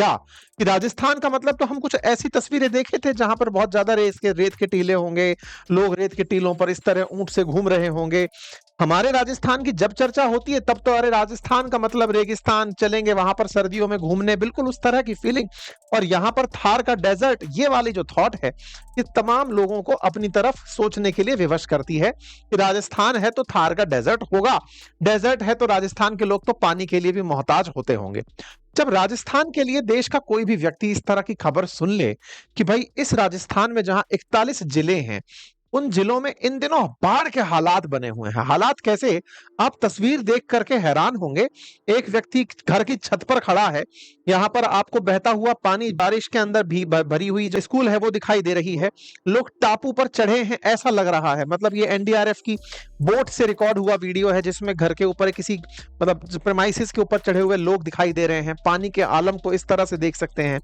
क्या कि राजस्थान का मतलब तो हम कुछ ऐसी तस्वीरें देखे थे जहां पर बहुत ज्यादा रेत के टीले होंगे, लोग रेत के टीलों पर इस तरह ऊंट से घूम रहे होंगे। हमारे राजस्थान की जब चर्चा होती है तब तो अरे राजस्थान का मतलब रेगिस्तान, चलेंगे वहां पर सर्दियों में घूमने, बिल्कुल उस तरह की फीलिंग। और यहाँ पर थार का डेजर्ट, ये वाली जो थॉट है, ये तमाम लोगों को अपनी तरफ सोचने के लिए विवश करती है कि राजस्थान है तो थार का डेजर्ट होगा, डेजर्ट है तो राजस्थान के लोग तो पानी के लिए भी मोहताज होते होंगे। जब राजस्थान के लिए देश का कोई भी व्यक्ति इस तरह की खबर सुन ले कि भाई इस राजस्थान में जहां 41 जिले हैं, उन जिलों में इन दिनों बाढ़ के हालात बने हुए हैं। हालात कैसे, आप तस्वीर देख करके हैरान होंगे। एक व्यक्ति घर की छत पर खड़ा है, यहाँ पर आपको बहता हुआ पानी, बारिश के अंदर भी भरी हुई जो स्कूल है वो दिखाई दे रही है। लोग टापू पर चढ़े हैं ऐसा लग रहा है, मतलब ये एनडीआरएफ की बोट से रिकॉर्ड हुआ वीडियो है जिसमें घर के ऊपर किसी मतलब प्रेमाइसिस के ऊपर चढ़े हुए लोग दिखाई दे रहे हैं। पानी के आलम को इस तरह से देख सकते हैं।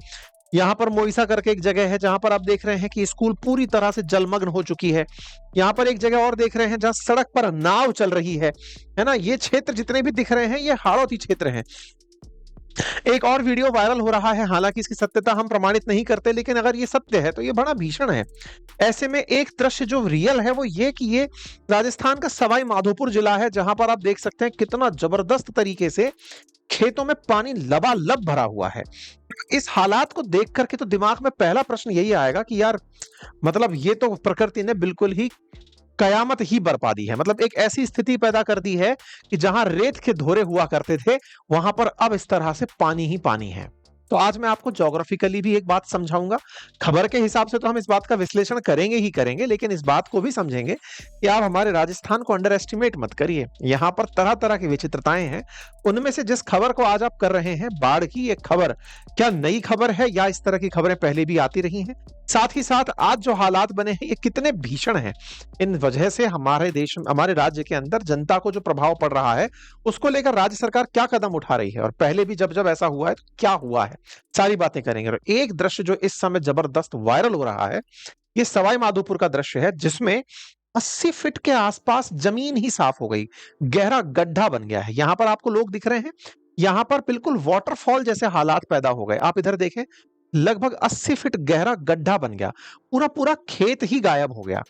यहाँ पर मोइसा करके एक जगह है जहां पर आप देख रहे हैं कि स्कूल पूरी तरह से जलमग्न हो चुकी है। यहाँ पर एक जगह और देख रहे हैं जहां सड़क पर नाव चल रही है ना। ये क्षेत्र जितने भी दिख रहे हैं ये हाड़ौती क्षेत्र हैं। एक और वीडियो वायरल हो रहा है, हालांकि इसकी सत्यता हम प्रमाणित नहीं करते, लेकिन अगर ये सत्य है तो ये बड़ा भीषण है। ऐसे में एक दृश्य जो रियल है वो ये कि ये राजस्थान का सवाई माधोपुर जिला है, जहां पर आप देख सकते हैं कितना जबरदस्त तरीके से खेतों में पानी लबालब भरा हुआ है। इस हालात को देख करके तो दिमाग में पहला प्रश्न यही आएगा कि यार मतलब ये तो प्रकृति ने बिल्कुल ही कयामत ही बरपा दी है। मतलब एक ऐसी स्थिति पैदा कर दी है कि जहां रेत के धोरे हुआ करते थे वहां पर अब इस तरह से पानी ही पानी है। तो आज मैं आपको ज्योग्राफिकली भी एक बात समझाऊंगा। खबर के हिसाब से तो हम इस बात का विश्लेषण करेंगे ही करेंगे, लेकिन इस बात को भी समझेंगे कि आप हमारे राजस्थान को अंडर एस्टिमेट मत करिए। यहाँ पर तरह तरह की विचित्रताएं हैं। उनमें से जिस खबर को आज आप कर रहे हैं, बाढ़ की एक खबर, क्या नई खबर है या इस तरह की खबरें पहले भी आती रही हैं? साथ ही साथ आज जो हालात बने हैं ये कितने भीषण हैं, इन वजह से हमारे देश में, हमारे राज्य के अंदर जनता को जो प्रभाव पड़ रहा है उसको लेकर राज्य सरकार क्या कदम उठा रही है, और पहले भी जब जब ऐसा हुआ है तो क्या हुआ है, सारी बातें करेंगे। और एक दृश्य जो इस समय जबरदस्त वायरल हो रहा है, ये सवाई माधोपुर का दृश्य है जिसमें 80 फीट के आसपास जमीन ही साफ हो गई, गहरा गड्ढा बन गया है। यहां पर आपको लोग दिख रहे हैं, यहां पर बिल्कुल वाटरफॉल जैसे हालात पैदा हो गए। आप इधर देखें, लगभग 80 फीट गहरा गड्ढा बन गया, पूरा पूरा खेत ही गायब हो गया।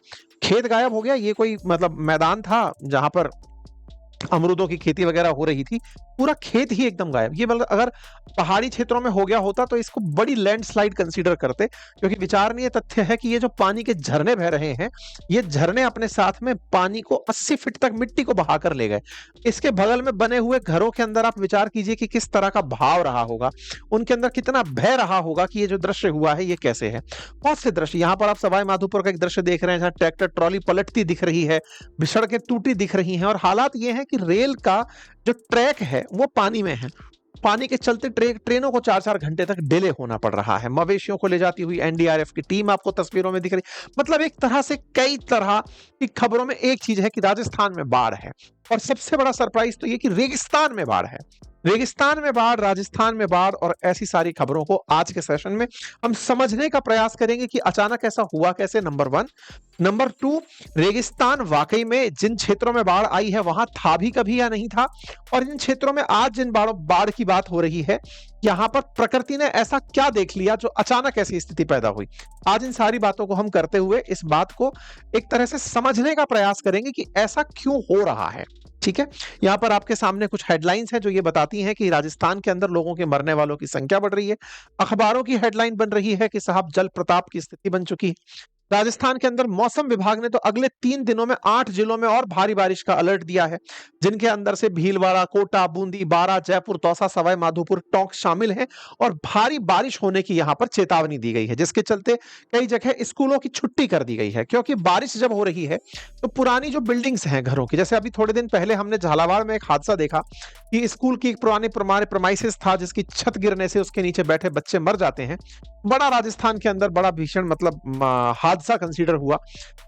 खेत गायब हो गया, ये कोई मतलब मैदान था जहां पर अमरूदों की खेती वगैरह हो रही थी, पूरा खेत ही एकदम गायब। ये मतलब अगर पहाड़ी क्षेत्रों में हो गया होता तो इसको बड़ी लैंडस्लाइड कंसीडर करते, क्योंकि विचारणीय तथ्य है कि ये जो पानी के झरने बह रहे हैं, ये झरने अपने साथ में पानी को 80 फीट तक मिट्टी को बहाकर ले गए। इसके बगल में बने हुए घरों के अंदर आप विचार कीजिए कि किस तरह का भाव रहा होगा, उनके अंदर कितना भय रहा होगा कि ये जो दृश्य हुआ है ये कैसे है। बहुत से दृश्य, यहाँ पर आप सवाई माधोपुर का एक दृश्य देख रहे हैं जहां ट्रैक्टर ट्रॉली पलटती दिख रही है, सड़कें टूटी दिख रही हैं, और हालात ये है कि रेल का जो ट्रैक है वो पानी में है। पानी के चलते ट्रेनों को 4-4 घंटे तक डिले होना पड़ रहा है। मवेशियों को ले जाती हुई एनडीआरएफ की टीम आपको तस्वीरों में दिख रही। मतलब एक तरह से कई तरह की खबरों में एक चीज है कि राजस्थान में बाढ़ है, और सबसे बड़ा सरप्राइज तो ये कि रेगिस्तान में बाढ़ है। रेगिस्तान में बाढ़, राजस्थान में बाढ़, और ऐसी सारी खबरों को आज के सेशन में हम समझने का प्रयास करेंगे कि अचानक ऐसा हुआ कैसे, नंबर 1। नंबर 2, रेगिस्तान वाकई में जिन क्षेत्रों में बाढ़ आई है वहां था भी कभी या नहीं था, और इन क्षेत्रों में आज जिन बाढ़ की बात हो रही है, यहां पर प्रकृति ने ऐसा क्या देख लिया जो अचानक ऐसी स्थिति पैदा हुई। आज इन सारी बातों को हम करते हुए इस बात को एक तरह से समझने का प्रयास करेंगे कि ऐसा क्यों हो रहा है। ठीक है, यहां पर आपके सामने कुछ हेडलाइंस हैं जो ये बताती हैं कि राजस्थान के अंदर लोगों के मरने वालों की संख्या बढ़ रही है। अखबारों की हेडलाइन बन रही है कि साहब जल प्रताप की स्थिति बन चुकी है। राजस्थान के अंदर मौसम विभाग ने तो अगले 3 दिनों में 8 जिलों में और भारी बारिश का अलर्ट दिया है, जिनके अंदर से भीलवाड़ा, कोटा, बूंदी, बारां, जयपुर, दौसा, सवाई माधोपुर, टोंक शामिल हैं, और भारी बारिश होने की यहां पर चेतावनी दी गई है, जिसके चलते कई जगह स्कूलों की छुट्टी कर दी गई है। क्योंकि बारिश जब हो रही है तो पुरानी जो बिल्डिंग्स हैं घरों की, जैसे अभी थोड़े दिन पहले हमने झालावाड़ में एक हादसा देखा कि स्कूल की एक पुरानी प्रेमाइसिस था जिसकी छत गिरने से उसके नीचे बैठे बच्चे मर जाते हैं। बड़ा राजस्थान के अंदर बड़ा भीषण मतलब हादसा कंसीडर हुआ।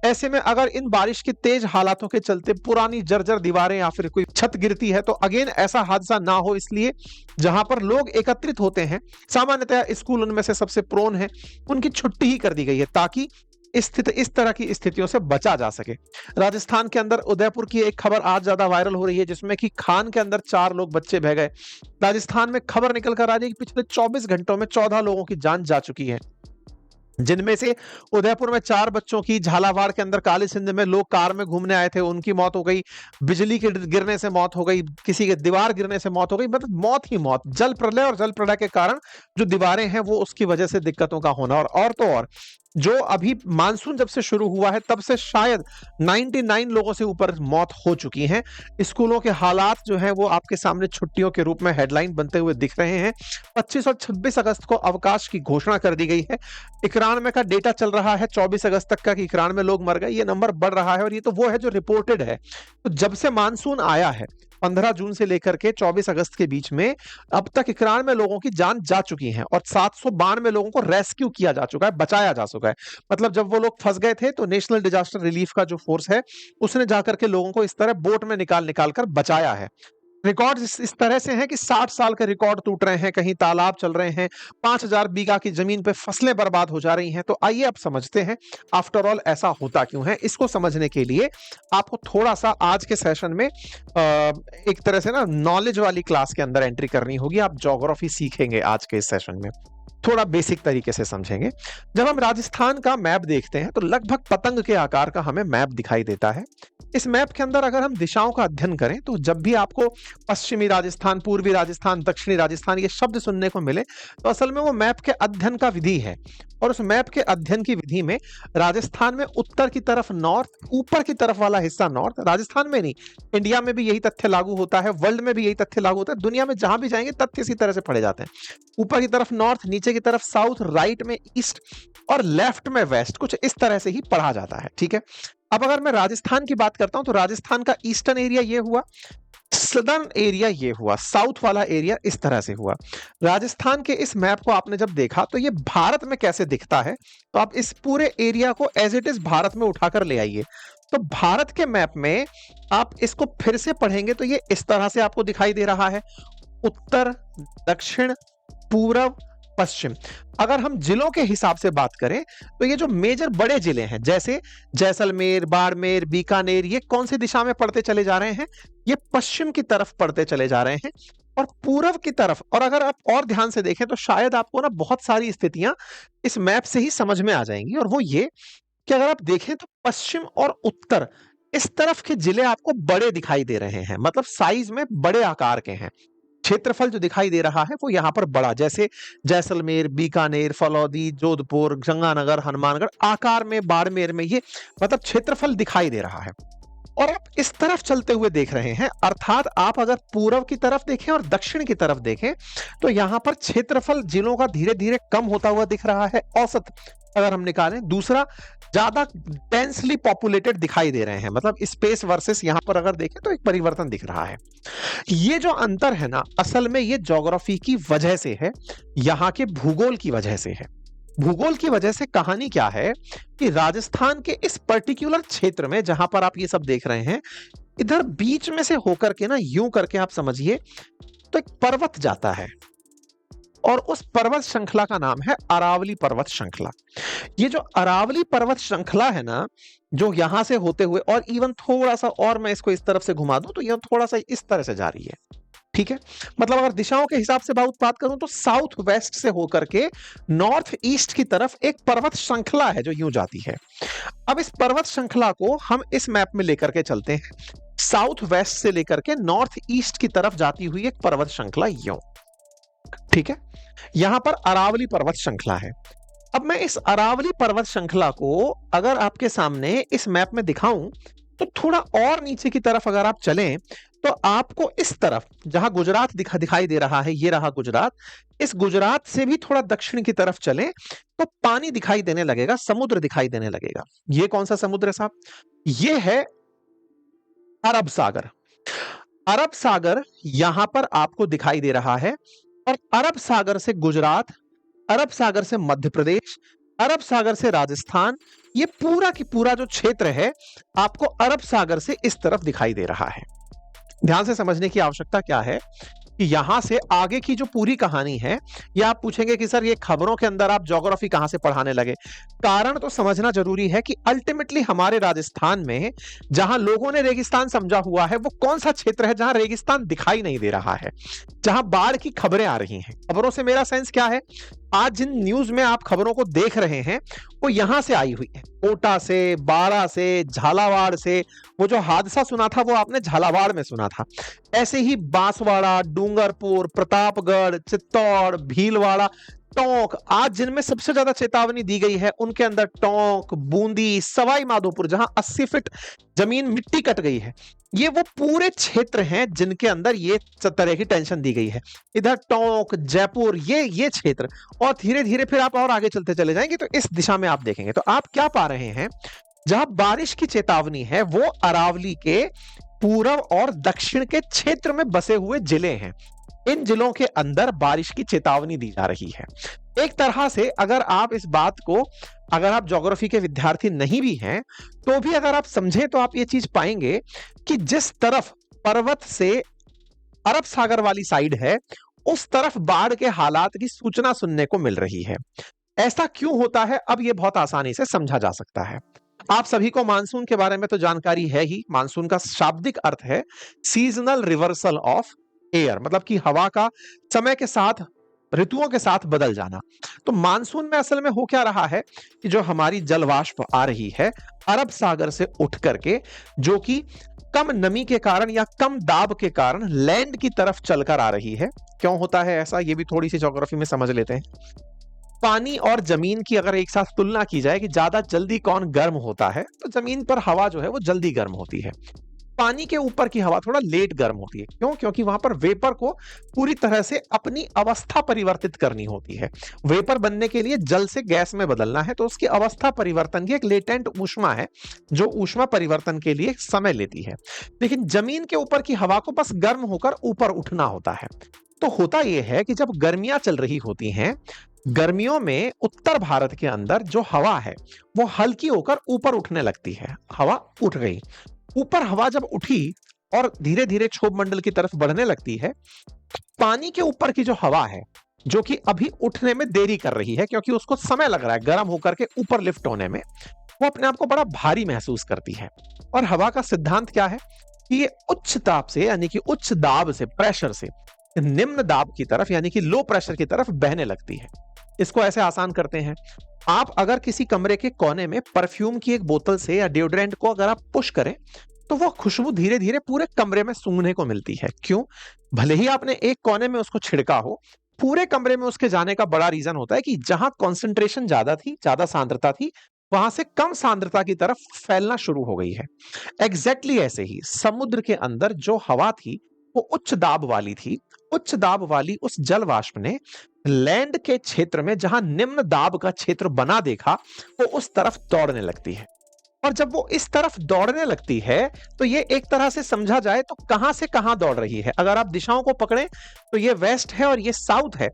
ऐसे में अगर इन बारिश के तेज हालातों के चलते पुरानी जर्जर दीवारें या फिर कोई छत गिरती है तो अगेन ऐसा हादसा ना हो, इसलिए जहां पर लोग एकत्रित होते हैं, सामान्यतः स्कूल उनमें से सबसे प्रोन है, उनकी छुट्टी ही कर दी गई है, ताकि इस तरह की स्थितियों से बचा जा सके। राजस्थान के अंदर उदयपुर की एक खबर आज ज्यादा वायरल हो रही है, जिसमें कि खान के अंदर 4 लोग बच्चे बह गए। राजस्थान में खबर निकल कर आ रही है कि पिछले 24 घंटों में 14 लोगों की जान जा चुकी है, जिनमें से उदयपुर में 4 बच्चों की, झालावाड़ के अंदर काली सिंध में लोग कार में घूमने आए थे, उनकी मौत हो गई, बिजली के गिरने से मौत हो गई, किसी के दीवार गिरने से मौत हो गई, मतलब मौत ही मौत। जल प्रलय और जल प्रलय के कारण जो दीवारें हैं वो उसकी वजह से दिक्कतों का होना। और तो और जो अभी मानसून जब से शुरू हुआ है तब से शायद 99 लोगों से ऊपर मौत हो चुकी हैं। स्कूलों के हालात जो हैं वो आपके सामने छुट्टियों के रूप में हेडलाइन बनते हुए दिख रहे हैं। 25 और 26 अगस्त को अवकाश की घोषणा कर दी गई है। 91 का डेटा चल रहा है 24 अगस्त तक का कि 91 लोग मर गए। ये नंबर बढ़ रहा है और ये तो वो है जो रिपोर्टेड है। तो जब से मानसून आया है 15 जून से लेकर के 24 अगस्त के बीच में अब तक 91 लोगों की जान जा चुकी है और 792 लोगों को रेस्क्यू किया जा चुका है, बचाया जा चुका है। मतलब जब वो लोग फंस गए थे तो नेशनल डिजास्टर रिलीफ का जो फोर्स है उसने जाकर के लोगों को इस तरह बोट में निकाल निकाल कर बचाया है। रिकॉर्ड इस तरह से हैं कि 60 साल के रिकॉर्ड टूट रहे हैं, कहीं तालाब चल रहे हैं, 5000 बीघा की जमीन पे फसलें बर्बाद हो जा रही हैं। तो आइए अब समझते हैं आफ्टर ऑल ऐसा होता क्यों है। इसको समझने के लिए आपको थोड़ा सा आज के सेशन में एक तरह से ना नॉलेज वाली क्लास के अंदर एंट्री करनी होगी। आप ज्योग्राफी सीखेंगे आज के इस सेशन में, थोड़ा बेसिक तरीके से समझेंगे। जब हम राजस्थान का मैप देखते हैं तो लगभग पतंग के आकार का हमें मैप दिखाई देता है। इस मैप के अंदर अगर हम दिशाओं का अध्ययन करें तो जब भी आपको पश्चिमी राजस्थान, पूर्वी राजस्थान, दक्षिणी राजस्थान ये शब्द सुनने को मिले तो असल में वो मैप के अध्ययन का विधि है। और उस मैप के अध्ययन की विधि में राजस्थान में उत्तर की तरफ नॉर्थ, ऊपर की तरफ वाला हिस्सा नॉर्थ, राजस्थान में नहीं, इंडिया में भी यही तथ्य लागू होता है, वर्ल्ड में भी यही तथ्य लागू होता है, दुनिया में जहां भी जाएंगे तथ्य इसी तरह से पढ़े जाते हैं। ऊपर की तरफ नॉर्थ, नीचे की तरफ साउथ, राइट में ईस्ट और लेफ्ट में वेस्ट, कुछ इस तरह से ही पढ़ा जाता है। ठीक है, अब अगर मैं राजस्थान की बात करता हूं तो राजस्थान का ईस्टर्न एरिया ये हुआ, सदर्न एरिया ये हुआ, साउथ वाला एरिया इस तरह से हुआ। राजस्थान के इस मैप को आपने जब देखा तो ये भारत में कैसे दिखता है, तो आप इस पूरे एरिया को एज इट इज भारत में उठाकर ले आइए। तो भारत के मैप में आप इसको फिर से पढ़ेंगे तो ये इस तरह से आपको दिखाई दे रहा है, उत्तर, दक्षिण, पूर्व, पश्चिम। अगर हम जिलों के हिसाब से बात करें तो ये जो मेजर बड़े जिले हैं जैसे जैसलमेर, बाड़मेर, बीकानेर, ये कौन सी दिशा में पड़ते चले जा रहे हैं, ये पश्चिम की तरफ पड़ते चले जा रहे हैं। और पूर्व की तरफ, और अगर आप और ध्यान से देखें तो शायद आपको ना बहुत सारी स्थितियां इस मैप से ही समझ में आ जाएंगी, और वो ये कि अगर आप देखें तो पश्चिम और उत्तर इस तरफ के जिले आपको बड़े दिखाई दे रहे हैं, मतलब साइज में बड़े आकार के हैं। क्षेत्रफल जो दिखाई दे रहा है वो यहां पर बड़ा, जैसे जैसलमेर, बीकानेर, फलौदी, जोधपुर, गंगानगर, हनुमानगढ़, आकार में बाड़मेर में ये मतलब क्षेत्रफल दिखाई दे रहा है। और आप इस तरफ चलते हुए देख रहे हैं, अर्थात आप अगर पूर्व की तरफ देखें और दक्षिण की तरफ देखें तो यहां पर क्षेत्रफल जिलों का धीरे धीरे कम होता हुआ दिख रहा है, औसत अगर हम निकालें। दूसरा, ज्यादा डेंसली पॉपुलेटेड दिखाई दे रहे हैं, मतलब स्पेस वर्सेस यहां पर अगर देखें तो एक परिवर्तन दिख रहा है। ये जो अंतर है ना, असल में ये ज्योग्राफी की वजह से है, यहां के भूगोल की वजह से है। भूगोल की वजह से कहानी क्या है कि राजस्थान के इस पर्टिकुलर क्षेत्र में जहां पर आप ये सब देख रहे हैं, इधर बीच में से होकर के ना यूं करके आप समझिए तो एक पर्वत जाता है, और उस पर्वत श्रृंखला का नाम है अरावली पर्वत श्रृंखला। ये जो अरावली पर्वत श्रृंखला है ना, जो यहां से होते हुए और इवन थोड़ा सा और मैं इसको इस तरफ से घुमा दूं तो यह थोड़ा सा इस तरह से जा रही है। ठीक है, मतलब अगर दिशाओं के हिसाब से बात करूं तो साउथ वेस्ट से होकर के नॉर्थ ईस्ट की तरफ एक पर्वत श्रृंखला है जो यूं जाती है। अब इस पर्वत श्रृंखला को हम इस मैप में लेकर के चलते हैं, साउथ वेस्ट से लेकर के नॉर्थ ईस्ट की तरफ जाती हुई एक पर्वत श्रृंखला यूं। ठीक है, यहां पर अरावली पर्वत श्रृंखला है। अब मैं इस अरावली पर्वत श्रृंखला को अगर आपके सामने इस मैप में दिखाऊं तो थोड़ा और नीचे की तरफ अगर आप चलें तो आपको इस तरफ जहां गुजरात दिखाई दे रहा है, ये रहा गुजरात, इस गुजरात से भी थोड़ा दक्षिण की तरफ चलें तो पानी दिखाई देने लगेगा, समुद्र दिखाई देने लगेगा। ये कौन सा समुद्र है साहब? ये है अरब सागर। अरब सागर यहां पर आपको दिखाई दे रहा है, और अरब सागर से गुजरात, अरब सागर से मध्य प्रदेश, अरब सागर से राजस्थान, ये पूरा की पूरा जो क्षेत्र है आपको अरब सागर से इस तरफ दिखाई दे रहा है। ध्यान से समझने की आवश्यकता क्या है कि यहां से आगे की जो पूरी कहानी है, या आप पूछेंगे कि सर ये खबरों के अंदर आप ज्योग्राफी कहां से पढ़ाने लगे। कारण तो समझना जरूरी है कि अल्टीमेटली हमारे राजस्थान में जहां लोगों ने रेगिस्तान समझा हुआ है, वो कौन सा क्षेत्र है जहां रेगिस्तान दिखाई नहीं दे रहा है, जहां बाढ़ की खबरें आ रही हैं। खबरों से मेरा सेंस क्या है, आज जिन न्यूज में आप खबरों को देख रहे हैं वो यहां से आई हुई है, कोटा से, बारा से, झालावाड़ से। वो जो हादसा सुना था वो आपने झालावाड़ में सुना था। ऐसे ही बांसवाड़ा, डूंगरपुर, प्रतापगढ़, चित्तौड़, भीलवाड़ा, टोंक, आज जिनमें सबसे ज्यादा चेतावनी दी गई है उनके अंदर टोंक, बूंदी, सवाई माधोपुर, जहां 80 फीट जमीन मिट्टी कट गई है, ये वो पूरे क्षेत्र हैं जिनके अंदर ये तरह की टेंशन दी गई है। इधर टोंक, जयपुर, ये क्षेत्र, और धीरे धीरे फिर आप और आगे चलते चले जाएंगे तो इस दिशा में आप देखेंगे तो आप क्या पा रहे हैं, जहां बारिश की चेतावनी है वो अरावली के पूर्व और दक्षिण के क्षेत्र में बसे हुए जिले हैं। इन जिलों के अंदर बारिश की चेतावनी दी जा रही है। एक तरह से अगर आप इस बात को, अगर आप ज्योग्राफी के विद्यार्थी नहीं भी हैं तो भी अगर आप समझें तो आप ये चीज पाएंगे कि जिस तरफ पर्वत से अरब सागर वाली साइड है, उस तरफ बाढ़ के हालात की सूचना सुनने को मिल रही है। ऐसा क्यों होता है, अब यह बहुत आसानी से समझा जा सकता है। आप सभी को मानसून के बारे में तो जानकारी है ही। मानसून का शाब्दिक अर्थ है सीजनल रिवर्सल ऑफ एयर, मतलब कि हवा का समय के साथ, ऋतुओं के साथ बदल जाना। तो मानसून में असल में हो क्या रहा है कि जो हमारी जल वाष्प आ रही है अरब सागर से उठ करके, जो कि कम नमी के कारण या कम दाब के कारण लैंड की तरफ चलकर आ रही है। क्यों होता है ऐसा, ये भी थोड़ी सी ज्योग्राफी में समझ लेते हैं। पानी और जमीन की अगर एक साथ तुलना की जाए कि ज्यादा जल्दी कौन गर्म होता है, तो जमीन पर हवा जो है वो जल्दी गर्म होती है। पानी के ऊपर की हवा थोड़ा लेट गर्म होती है। क्यों? क्योंकि वहां पर वेपर को पूरी तरह से अपनी अवस्था परिवर्तित करनी होती है। वेपर बनने के लिए जल से गैस में बदलना है, तो उसकी अवस्था परिवर्तन की एक लेटेंट ऊष्मा है जो ऊष्मा परिवर्तन के लिए समय लेती है। लेकिन जमीन के ऊपर की हवा को बस गर्म होकर ऊपर उठना होता है। तो होता यह है कि जब गर्मियां चल रही होती हैं, गर्मियों में उत्तर भारत के अंदर जो हवा है वो हल्की होकर ऊपर उठने लगती है। हवा उठ गई, ऊपर हवा जब उठी और धीरे धीरे क्षोभ मंडल की तरफ बढ़ने लगती है, पानी के ऊपर की जो हवा है, जो कि अभी उठने में देरी कर रही है क्योंकि उसको समय लग रहा है गर्म होकर के ऊपर लिफ्ट होने में, वो अपने आप को बड़ा भारी महसूस करती है। और हवा का सिद्धांत क्या है कि ये उच्च ताप से, यानी कि उच्च दाब से, प्रेशर से निम्न दाब की तरफ, यानी कि लो प्रेशर की तरफ बहने लगती है। इसको ऐसे आसान करते हैं, आप अगर किसी कमरे के कोने में परफ्यूम की एक बोतल से या डिओड्रेंट को अगर आप पुश करें तो वो खुशबू धीरे धीरे पूरे कमरे में सूंघने को मिलती है। क्यों? भले ही आपने एक कोने में उसको छिड़का हो, पूरे कमरे में उसके जाने का बड़ा रीजन होता है कि जहां कॉन्सेंट्रेशन ज्यादा थी, ज्यादा सांद्रता थी, वहां से कम सांद्रता की तरफ फैलना शुरू हो गई है। एग्जैक्टली ऐसे ही समुद्र के अंदर जो हवा थी वो उच्च दाब वाली थी। उच्च दाब वाली उस जल वाष्प ने लैंड के क्षेत्र में जहां निम्न दाब का क्षेत्र बना देखा, वो उस तरफ दौड़ने लगती है। और जब वो इस तरफ दौड़ने लगती है तो ये एक तरह से समझा जाए तो कहां से कहां दौड़ रही है। अगर आप दिशाओं को पकड़ें तो ये वेस्ट है और ये साउथ है।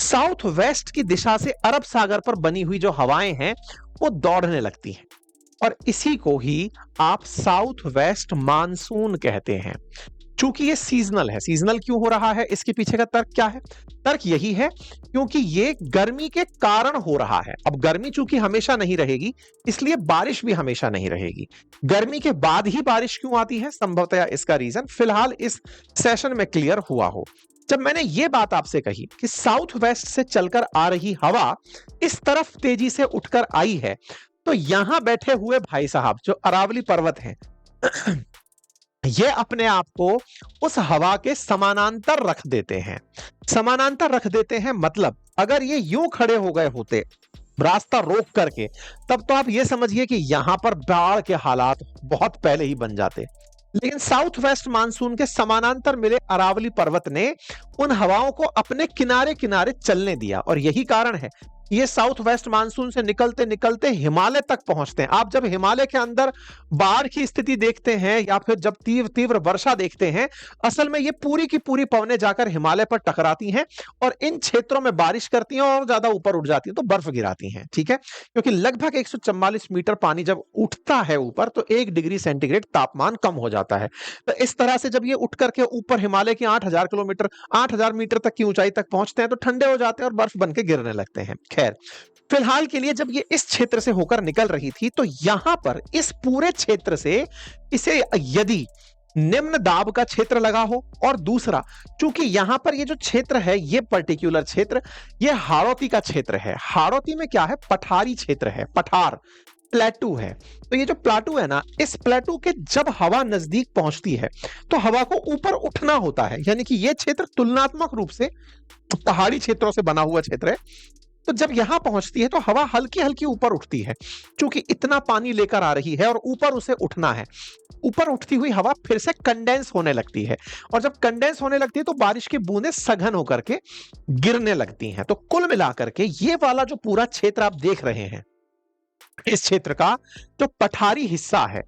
साउथ वेस्ट की दिशा से अरब सागर पर बनी हुई जो हवाएं हैं वो दौड़ने लगती हैं, और इसी को ही आप साउथ वेस्ट मानसून कहते हैं। चूंकि ये सीजनल है, सीजनल क्यों हो रहा है, इसके पीछे का तर्क क्या है? तर्क यही है क्योंकि ये गर्मी के कारण हो रहा है। अब गर्मी चूंकि हमेशा नहीं रहेगी, इसलिए बारिश भी हमेशा नहीं रहेगी। गर्मी के बाद ही बारिश क्यों आती है, संभवतः इसका रीजन फिलहाल इस सेशन में क्लियर हुआ हो। जब मैंने ये बात आपसे कही कि साउथ वेस्ट से चलकर आ रही हवा इस तरफ तेजी से उठकर आई है, तो यहां बैठे हुए भाई साहब जो अरावली पर्वत हैं ये अपने आप को उस हवा के समानांतर रख देते हैं। समानांतर रख देते हैं मतलब अगर ये यूं खड़े हो गए होते रास्ता रोक करके, तब तो आप ये समझिए कि यहां पर बाढ़ के हालात बहुत पहले ही बन जाते। लेकिन साउथ वेस्ट मानसून के समानांतर मिले अरावली पर्वत ने उन हवाओं को अपने किनारे किनारे चलने दिया, और यही कारण है ये साउथ वेस्ट मानसून से निकलते निकलते हिमालय तक पहुंचते हैं। आप जब हिमालय के अंदर बाढ़ की स्थिति देखते हैं या फिर जब तीव्र तीव्र वर्षा देखते हैं, असल में ये पूरी की पूरी पवनें जाकर हिमालय पर टकराती हैं और इन क्षेत्रों में बारिश करती हैं और ज्यादा ऊपर उठ जाती हैं, तो बर्फ गिराती हैं। ठीक है, क्योंकि लगभग 144 मीटर पानी जब उठता है ऊपर तो 1 डिग्री सेंटीग्रेड तापमान कम हो जाता है। तो इस तरह से जब ये उठ करके ऊपर हिमालय की 8000 किलोमीटर 8000 मीटर तक की ऊंचाई तक पहुंचते हैं तो ठंडे हो जाते हैं और बर्फ बन के गिरने लगते हैं। खैर, फिलहाल के लिए जब ये इस क्षेत्र से होकर निकल रही थी तो यहां पर इस पूरे क्षेत्र से इसे यदि निम्न दाब का क्षेत्र लगा हो, और दूसरा चूंकि यहां पर ये जो क्षेत्र है ये पर्टिकुलर क्षेत्र ये हाड़ौती का क्षेत्र है। हाड़ौती में क्या है, पठारी क्षेत्र है, पठार प्लेटू है। तो ये जो प्लेटू है ना, इस प्लेटू के जब हवा नजदीक पहुंचती है तो हवा को ऊपर उठना होता है, यानी कि ये क्षेत्र तुलनात्मक रूप से पहाड़ी क्षेत्रों से बना हुआ क्षेत्र है। तो जब यहां पहुंचती है तो हवा हल्की हल्की ऊपर उठती है, क्योंकि इतना पानी लेकर आ रही है और ऊपर उसे उठना है। ऊपर उठती हुई हवा फिर से कंडेंस होने लगती है, और जब कंडेंस होने लगती है तो बारिश की बूंदें सघन होकर के गिरने लगती हैं। तो कुल मिलाकर के ये वाला जो पूरा क्षेत्र आप देख रहे हैं, इस क्षेत्र का जो पठारी हिस्सा है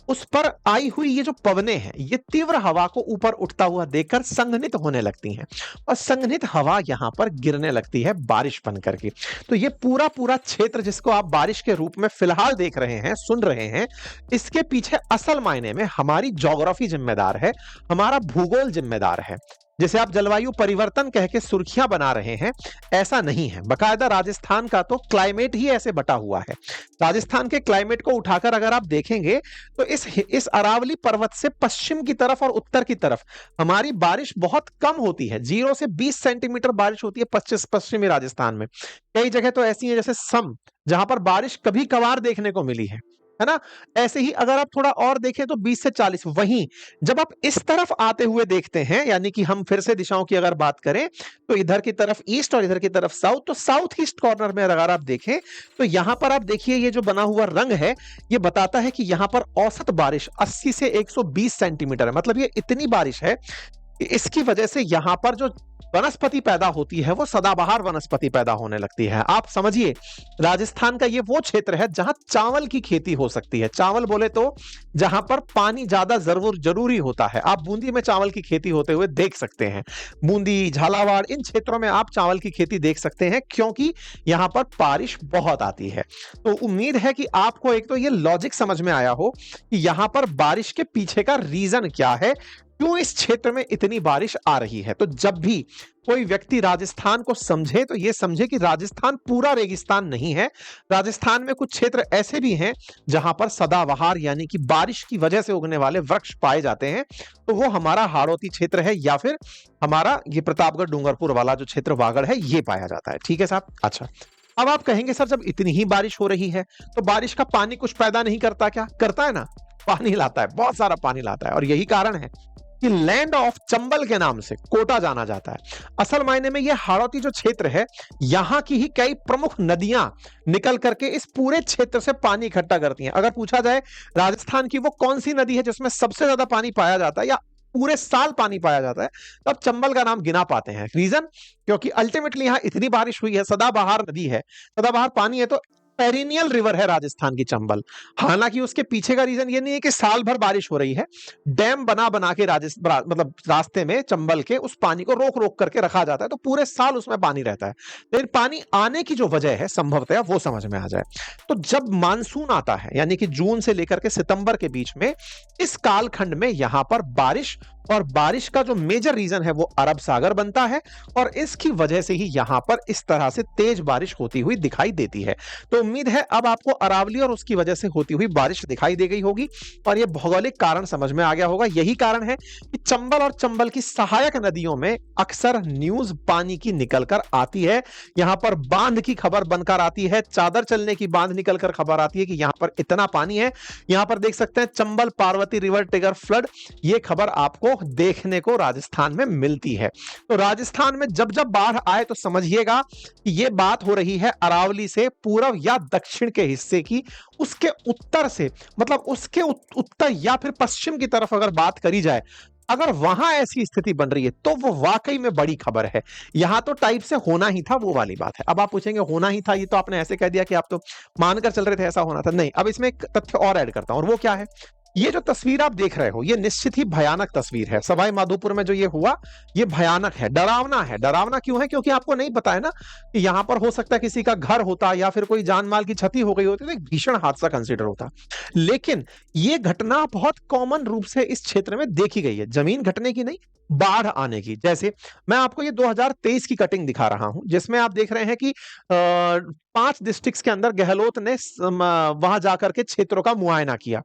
उस पर आई हुई ये जो पवनें हैं ये तीव्र हवा को ऊपर उठता हुआ देखकर संघनित होने लगती हैं, और संघनित हवा यहां पर गिरने लगती है बारिश बन करके। तो ये पूरा पूरा क्षेत्र जिसको आप बारिश के रूप में फिलहाल देख रहे हैं, सुन रहे हैं, इसके पीछे असल मायने में हमारी ज्योग्राफी जिम्मेदार है, हमारा भूगोल जिम्मेदार है। जैसे आप जलवायु परिवर्तन कह के सुर्खियां बना रहे हैं, ऐसा नहीं है। बकायदा राजस्थान का तो क्लाइमेट ही ऐसे बटा हुआ है। राजस्थान के क्लाइमेट को उठाकर अगर आप देखेंगे तो इस अरावली पर्वत से पश्चिम की तरफ और उत्तर की तरफ हमारी बारिश बहुत कम होती है। 0 से 20 सेंटीमीटर बारिश होती है पश्चिमी राजस्थान में। कई जगह तो ऐसी है जैसे सम, जहां पर बारिश कभी कभार देखने को मिली है ना। ऐसे ही अगर आप थोड़ा और देखें तो 20 से 40। वहीं जब आप इस तरफ आते हुए देखते हैं, यानी कि हम फिर से दिशाओं की अगर बात करें तो इधर की तरफ ईस्ट और इधर की तरफ साउथ, तो साउथ ईस्ट कॉर्नर में अगर आप देखें तो यहां पर आप देखिए ये जो बना हुआ रंग है ये बताता है कि यहां पर औसत बारिश 80 से 120 सेंटीमीटर है। मतलब ये इतनी बारिश है कि इसकी वजह से यहां पर जो वनस्पति पैदा होती है वो सदाबहार वनस्पति पैदा होने लगती है। आप समझिए राजस्थान का ये वो क्षेत्र है जहां चावल की खेती हो सकती है। चावल बोले तो जहां पर पानी ज्यादा जरूरी होता है। आप बूंदी में चावल की खेती होते हुए देख सकते हैं, बूंदी, झालावाड़, इन क्षेत्रों में आप चावल की खेती देख सकते हैं, क्योंकि यहां पर बारिश बहुत आती है। तो उम्मीद है कि आपको एक तो ये लॉजिक समझ में आया हो कि यहां पर बारिश के पीछे का रीजन क्या है, क्यों इस क्षेत्र में इतनी बारिश आ रही है। तो जब भी कोई व्यक्ति राजस्थान को समझे तो यह समझे कि राजस्थान पूरा रेगिस्तान नहीं है। राजस्थान में कुछ क्षेत्र ऐसे भी हैं जहां पर सदाबहार यानी कि बारिश की वजह से उगने वाले वृक्ष पाए जाते हैं। तो वो हमारा हाड़ौती क्षेत्र है या फिर हमारा ये प्रतापगढ़ डूंगरपुर वाला जो क्षेत्र वागड़ है ये पाया जाता है। ठीक है साहब। अच्छा, अब आप कहेंगे सर जब इतनी ही बारिश हो रही है तो बारिश का पानी कुछ पैदा नहीं करता क्या? करता है ना, पानी लाता है, बहुत सारा पानी लाता है। और यही कारण है कि लैंड ऑफ चंबल के नाम से कोटा जाना जाता है। असल मायने में यह हाड़ौती जो क्षेत्र है यहां की ही कई प्रमुख नदियां निकल करके इस पूरे क्षेत्र से पानी इकट्ठा करती हैं। अगर पूछा जाए राजस्थान की वो कौन सी नदी है जिसमें सबसे ज्यादा पानी पाया जाता है या पूरे साल पानी पाया जाता है, तो आप चंबल का नाम गिना पाते हैं। रीजन, क्योंकि अल्टीमेटली यहां इतनी बारिश हुई है, सदाबहार नदी है, सदाबहार पानी है, तो पेरिनियल रिवर है राजस्थान की चंबल। हालांकि उसके पीछे का रीजन ये नहीं है कि साल भर बारिश हो रही है, डैम बना बना के राजस्थान मतलब रास्ते में चंबल के उस पानी को रोक रोक करके रखा जाता है, तो पूरे साल उसमें पानी रहता है। लेकिन पानी आने की जो वजह है संभवतः वो समझ में आ जाए तो जब मानसून आता है यानी कि जून से लेकर के सितंबर के बीच में, इस कालखंड में यहां पर बारिश, और बारिश का जो मेजर रीजन है वो अरब सागर बनता है, और इसकी वजह से ही यहां पर इस तरह से तेज बारिश होती हुई दिखाई देती है। तो उम्मीद है अब आपको अरावली और उसकी वजह से होती हुई बारिश दिखाई दे गई होगी और यह भौगोलिक कारण समझ में आ गया होगा। यही कारण है कि चंबल और चंबल की सहायक नदियों में अक्सर न्यूज पानी की निकलकर आती है। यहां पर बांध की खबर बनकर आती है, चादर चलने की बांध निकलकर खबर आती है कि यहां पर इतना पानी है। यहां पर देख सकते हैं Chambal Parvati river trigger flood, ये खबर आपको देखने को राजस्थान में मिलती है। तो राजस्थान में जब जब बाढ़ आए तो समझिएगा कि यह बात हो रही है अरावली से पूर्व या दक्षिण के हिस्से की, उसके उत्तर से, मतलब उसके उत्तर या फिर पश्चिम की तरफ अगर बात करी जाए अगर वहां ऐसी स्थिति बन रही है तो वो वाकई में बड़ी खबर है। यहां तो टाइप से होना ही था, वो वाली बात है। अब आप पूछेंगे होना ही था, ये तो आपने ऐसे कह दिया कि आप तो मानकर चल रहे थे ऐसा होना था। नहीं, अब इसमें एक तथ्य और ऐड करता हूं, और वो क्या है? ये जो तस्वीर आप देख रहे हो, ये निश्चित ही भयानक तस्वीर है। सवाई माधोपुर में जो ये हुआ, ये भयानक है, डरावना है। डरावना क्यों है? क्योंकि आपको नहीं पता है ना कि यहां पर हो सकता है किसी का घर होता या फिर कोई जान माल की क्षति हो गई होती, तो एक भीषण हादसा कंसिडर होता। लेकिन ये घटना बहुत कॉमन रूप से इस क्षेत्र में देखी गई है, जमीन घटने की नहीं, बाढ़ आने की। जैसे मैं आपको ये 2023 की कटिंग दिखा रहा हूं, जिसमें आप देख रहे हैं कि 5 डिस्ट्रिक्ट्स के अंदर गहलोत ने वहां जाकर के क्षेत्रों का मुआयना किया।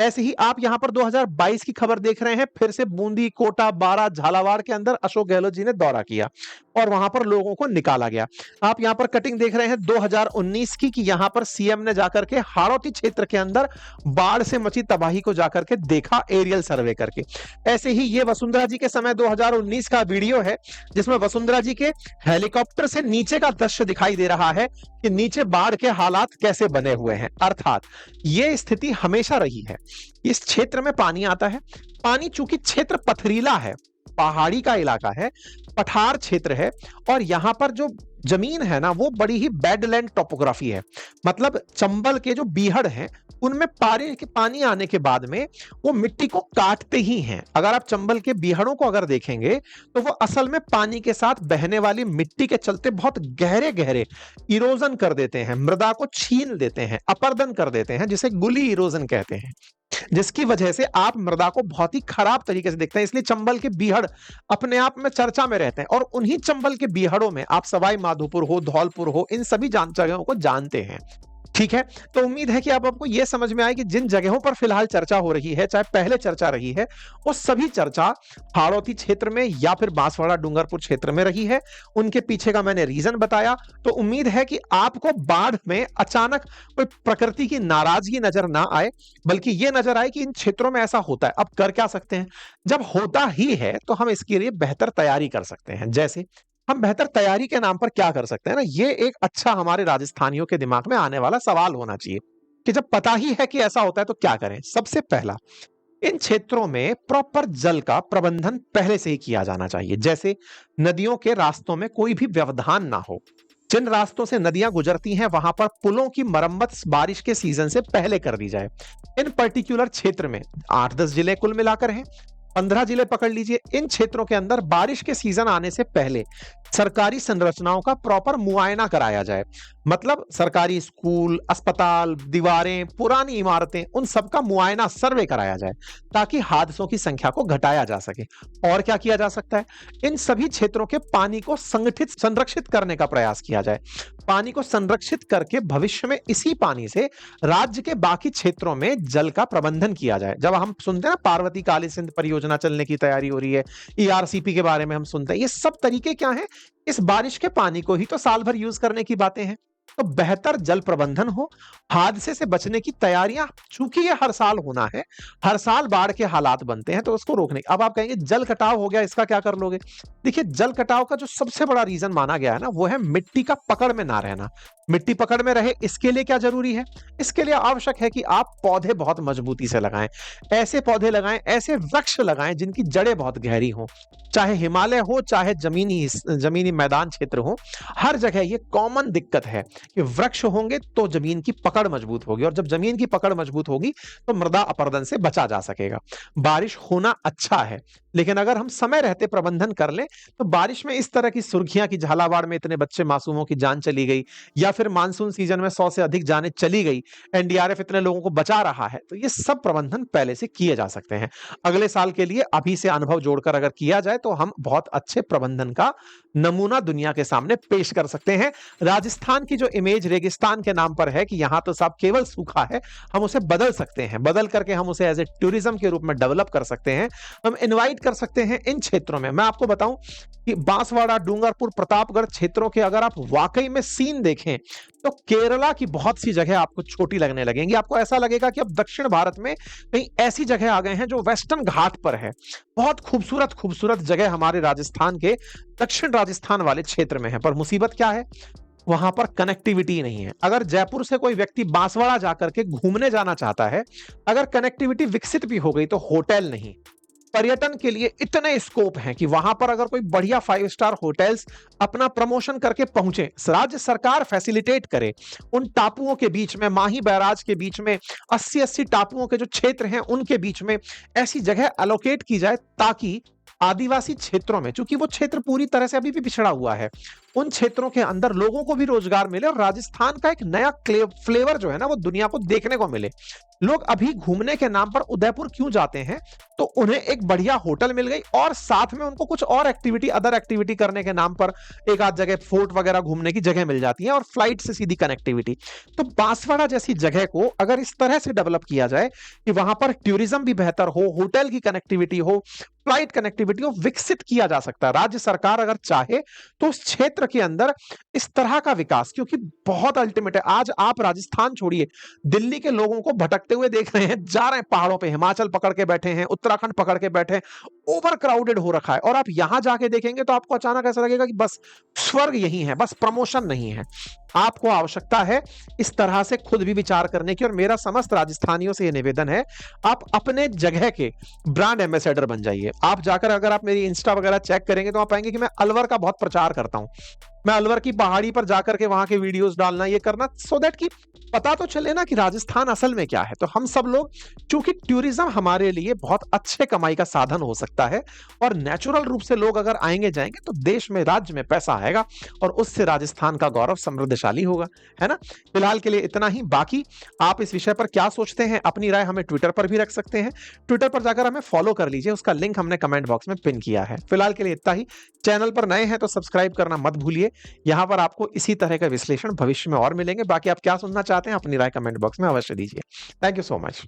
ऐसे ही आप यहां पर 2022 की खबर देख रहे हैं, फिर से बूंदी, कोटा, बारा, झालावाड़ के अंदर अशोक गहलोत जी ने दौरा किया और वहां पर लोगों को निकाला गया। आप यहां पर कटिंग देख रहे हैं 2019 की, कि यहां पर सीएम ने जाकर के हाड़ौती क्षेत्र के अंदर बाढ़ से मची तबाही को जाकर के देखा, एरियल सर्वे करके। ऐसे ही ये वसुंधरा जी के समय 2019 का वीडियो है, जिसमें वसुंधरा जी के हेलीकॉप्टर से नीचे का दृश्य दिखाई दे रहा है कि नीचे बाढ़ के हालात कैसे बने हुए हैं। अर्थात ये स्थिति हमेशा रही है। इस क्षेत्र में पानी आता है, पानी चूंकि क्षेत्र पथरीला है, पहाड़ी का इलाका है, पठार क्षेत्र है, और यहां पर जो जमीन है ना, वो बड़ी ही बैडलैंड टोपोग्राफी है। मतलब चंबल के जो बीहड़ हैं, उनमें पानी आने के बाद में वो मिट्टी को काटते ही हैं। अगर आप चंबल के बीहड़ों को अगर देखेंगे तो वो असल में पानी के साथ बहने वाली मिट्टी के चलते बहुत गहरे गहरे इरोजन कर देते हैं, मृदा को छीन देते हैं, अपर्दन कर देते हैं, जिसे गुली इरोजन कहते हैं, जिसकी वजह से आप मृदा को बहुत ही खराब तरीके से देखते हैं। इसलिए चंबल के बीहड़ अपने आप में चर्चा में रहते हैं, और उन्हीं चंबल के बीहड़ों में आप सवाई माधोपुर हो, धौलपुर हो, इन सभी जगहों को जानते हैं। ठीक है, तो उम्मीद है कि अब आपको यह समझ में आए कि जिन जगहों पर फिलहाल चर्चा हो रही है, चाहे पहले चर्चा रही है, वो सभी चर्चा हाड़ौती क्षेत्र में या फिर बांसवाड़ा डूंगरपुर क्षेत्र में रही है। उनके पीछे का मैंने रीजन बताया। तो उम्मीद है कि आपको बाढ़ में अचानक कोई प्रकृति की नाराजगी नजर ना आए, बल्कि यह नजर आए कि इन क्षेत्रों में ऐसा होता है। अब कर क्या सकते हैं? जब होता ही है तो हम इसके लिए बेहतर तैयारी कर सकते हैं। जैसे हम बेहतर तैयारी के नाम पर क्या कर सकते हैं ना, ये एक अच्छा हमारे राजस्थानियों के दिमाग में आने वाला सवाल होना चाहिए कि जब पता ही है कि ऐसा होता है तो क्या करें। सबसे पहला, इन क्षेत्रों में प्रॉपर जल का प्रबंधन पहले से ही किया जाना चाहिए। जैसे नदियों के रास्तों में कोई भी व्यवधान ना हो। जिन रास्तों से नदियां गुजरती हैं, वहां पर पुलों की मरम्मत बारिश के सीजन से पहले कर दी जाए। इन पर्टिकुलर क्षेत्र में 8-10 जिले कुल मिलाकर हैं, 15 जिले पकड़ लीजिए। इन क्षेत्रों के अंदर बारिश के सीजन आने से पहले सरकारी संरचनाओं का प्रॉपर मुआयना कराया जाए। मतलब सरकारी स्कूल, अस्पताल, दीवारें, पुरानी इमारतें, उन सब का मुआयना, सर्वे कराया जाए, ताकि हादसों की संख्या को घटाया जा सके। और क्या किया जा सकता है? इन सभी क्षेत्रों के पानी को संरक्षित करने का प्रयास किया जाए। पानी को संरक्षित करके भविष्य में इसी पानी से राज्य के बाकी क्षेत्रों में जल का प्रबंधन किया जाए। जब हम सुनते हैं ना पार्वती काली सिंध परियोजना चलने की तैयारी हो रही है, ईआरसीपी के बारे में हम सुनते हैं, ये सब तरीके क्या हैं? इस बारिश के पानी को ही तो साल भर यूज करने की बातें हैं। तो बेहतर जल प्रबंधन हो, हादसे से बचने की तैयारियां, चूंकि ये हर साल होना है, हर साल बाढ़ के हालात बनते हैं, तो उसको रोकने। अब आप कहेंगे जल कटाव हो गया, इसका क्या कर लोगे? देखिए, जल कटाव का जो सबसे बड़ा रीजन माना गया है ना, वो है मिट्टी का पकड़ में ना रहना। मिट्टी पकड़ में रहे, इसके लिए क्या जरूरी है? इसके लिए आवश्यक है कि आप पौधे बहुत मजबूती से लगाएं। ऐसे पौधे लगाएं, ऐसे वृक्ष लगाएं जिनकी जड़ें बहुत गहरी हों। चाहे हिमालय हो, चाहे जमीनी मैदान क्षेत्र हो, हर जगह ये कॉमन दिक्कत है कि वृक्ष होंगे तो जमीन की पकड़ मजबूत होगी, और जब जमीन की पकड़ मजबूत होगी तो मृदा अपरदन से बचा जा सकेगा। बारिश होना अच्छा है, लेकिन अगर हम समय रहते प्रबंधन कर लें तो बारिश में इस तरह की सुर्खियां कि झालावाड़ में इतने बच्चे मासूमों की जान चली गई, या फिर मानसून सीजन में 100 से अधिक जानें चली गई, एनडीआरएफ इतने लोगों को बचा रहा है, तो ये सब प्रबंधन पहले से किए जा सकते हैं। अगले साल के लिए अभी से अनुभव जोड़कर अगर किया जाए तो हम बहुत अच्छे प्रबंधन का नमूना दुनिया के सामने पेश कर सकते हैं। राजस्थान की जो इमेज रेगिस्तान के नाम पर है कि यहां तो सब केवल सूखा है, हम उसे बदल सकते हैं। बदल करके हम उसे एज ए टूरिज्म के रूप में डेवलप कर सकते हैं। हम इनवाइट कर सकते हैं इन क्षेत्रों में। मैं आपको बताऊं कि बांसवाड़ा, डूंगरपुर, प्रतापगढ़ क्षेत्रों के अगर आप वाकई में सीन देखें तो केरला की बहुत सी जगह आपको छोटी लगने लगेंगी। आपको ऐसा लगेगा कि अब दक्षिण भारत में कहीं ऐसी जगह आ गए हैं जो वेस्टर्न घाट पर है। बहुत खूबसूरत खूबसूरत जगह हमारे राजस्थान के दक्षिण राजस्थान वाले क्षेत्र में है, पर मुसीबत क्या है? वहां पर कनेक्टिविटी नहीं है। अगर जयपुर से कोई व्यक्ति बांसवाड़ा जाकर के घूमने जाना चाहता है, अगर कनेक्टिविटी विकसित भी हो गई तो होटल नहीं, पर्यटन के लिए इतने स्कोप हैं कि वहां पर अगर कोई बढ़िया 5 स्टार होटल्स अपना प्रमोशन करके पहुंचे, राज्य सरकार फैसिलिटेट करे, उन टापुओं के बीच में, माही बैराज के बीच में 80-80 टापुओं के जो क्षेत्र हैं उनके बीच में ऐसी जगह अलोकेट की जाए ताकि आदिवासी क्षेत्रों में, चूंकि वो क्षेत्र पूरी तरह से अभी भी पिछड़ा हुआ है, उन क्षेत्रों के अंदर लोगों को भी रोजगार मिले और राजस्थान का एक नया फ्लेवर जो है ना वो दुनिया को देखने को मिले। लोग अभी घूमने के नाम पर उदयपुर क्यों जाते हैं? तो उन्हें एक बढ़िया होटल मिल गई और साथ में उनको कुछ और एक्टिविटी, अदर एक्टिविटी करने के नाम पर एक आध जगह फोर्ट वगैरह घूमने की जगह मिल जाती है और फ्लाइट से सीधी कनेक्टिविटी। तो बांसवाड़ा जैसी जगह को अगर इस तरह से डेवलप किया जाए कि वहां पर टूरिज्म भी बेहतर हो, होटल की कनेक्टिविटी हो, फ्लाइट कनेक्टिविटी हो, विकसित किया जा सकता है। राज्य सरकार अगर चाहे तो उस क्षेत्र के अंदर इस तरह का विकास, क्योंकि बहुत अल्टीमेट है। आज आप राजस्थान छोड़िए, दिल्ली के लोगों को भटकते हुए देख रहे हैं, जा रहे हैं पहाड़ों पे, हिमाचल पकड़ के बैठे हैं, उत्तराखंड पकड़ के बैठे हैं, ओवर क्राउडेड हो रखा है। और आप यहां जाके देखेंगे तो आपको अचानक ऐसा लगेगा कि बस स्वर्ग यही है, बस प्रमोशन नहीं है। आपको आवश्यकता है इस तरह से खुद भी विचार करने की। और मेरा समस्त राजस्थानियों से यह निवेदन है, आप अपने जगह के ब्रांड एम्बेसडर बन जाइए। आप जाकर अगर आप मेरी इंस्टा वगैरह चेक करेंगे तो आप पाएंगे कि मैं अलवर का बहुत प्रचार करता हूं। मैं अलवर की पहाड़ी पर जाकर के वहां के वीडियोस डालना, ये करना, सो दैट कि पता तो चले ना कि राजस्थान असल में क्या है। तो हम सब लोग, चूंकि टूरिज्म हमारे लिए बहुत अच्छे कमाई का साधन हो सकता है और नेचुरल रूप से लोग अगर आएंगे जाएंगे तो देश में, राज्य में पैसा आएगा और उससे राजस्थान का गौरव समृद्धशाली होगा, है ना। फिलहाल के लिए इतना ही। बाकी आप इस विषय पर क्या सोचते हैं, अपनी राय हमें ट्विटर पर भी रख सकते हैं। ट्विटर पर जाकर हमें फॉलो कर लीजिए, उसका लिंक हमने कमेंट बॉक्स में पिन किया है। फिलहाल के लिए इतना ही। चैनल पर नए हैं तो सब्सक्राइब करना मत भूलिए। यहां पर आपको इसी तरह का विश्लेषण भविष्य में और मिलेंगे। बाकी आप क्या सुनना चाहते हैं, अपनी राय कमेंट बॉक्स में अवश्य दीजिए। Thank you so much.